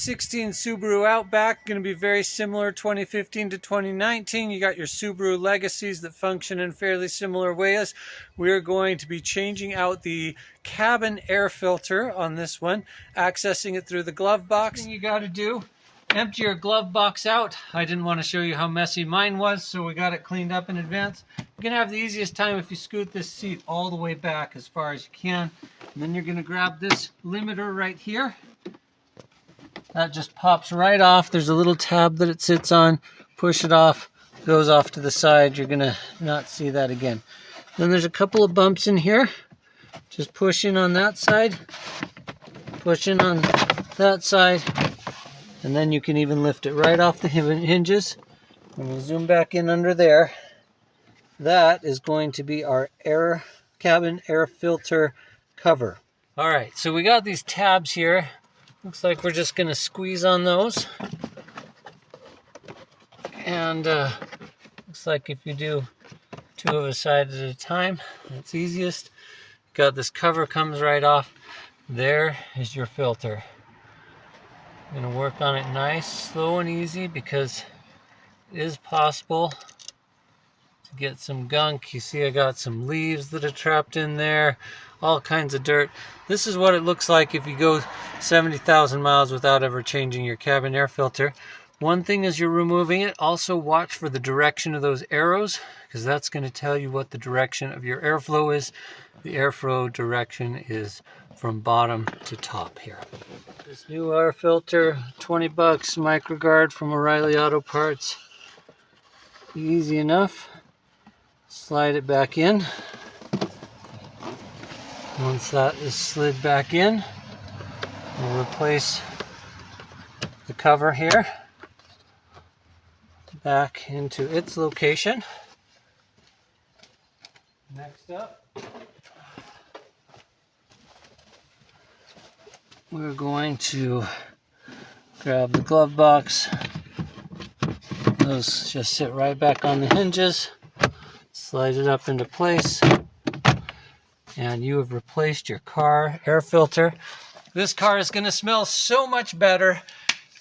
2016 Subaru Outback, going to be very similar 2015 to 2019. You got your Subaru Legacies that function in fairly similar ways. We're going to be changing out the cabin air filter on this one, accessing it through the glove box. You got to do, empty your glove box out. I didn't want to show you how messy mine was, so we got it cleaned up in advance. You're going to have the easiest time if you scoot this seat all the way back as far as you can. And then you're going to grab this limiter right here. That just pops right off. There's a little tab that it sits on. Push it off, goes off to the side. You're gonna not see that again. Then there's a couple of bumps in here. Just push in on that side, push in on that side, and then you can even lift it right off the hinges. When we zoom back in under there, that is going to be our cabin air filter cover. All right, so we got these tabs here. Looks like we're just going to squeeze on those. And looks like if you do two of a side at a time, that's easiest. Got this cover, comes right off. There is your filter. I'm going to work on it nice, slow and easy, because it is possible to get some gunk. You see I got some leaves that are trapped in there, all kinds of dirt. This is what it looks like if you go 70,000 miles without ever changing your cabin air filter. One thing as you're removing it, also watch for the direction of those arrows, because that's going to tell you what the direction of your airflow is. The airflow direction is from bottom to top here. This new air filter, 20 bucks, MicroGuard from O'Reilly Auto Parts. Easy enough. Slide it back in. Once that is slid back in, we'll replace the cover here back into its location. Next up, we're going to grab the glove box. Those just sit right back on the hinges. Slide it up into place, and you have replaced your car air filter. This car is going to smell so much better.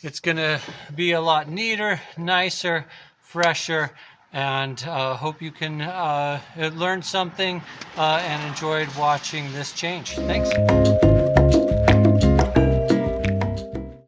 It's going to be a lot neater, nicer, fresher, and hope you can learn something and enjoyed watching this change. Thanks.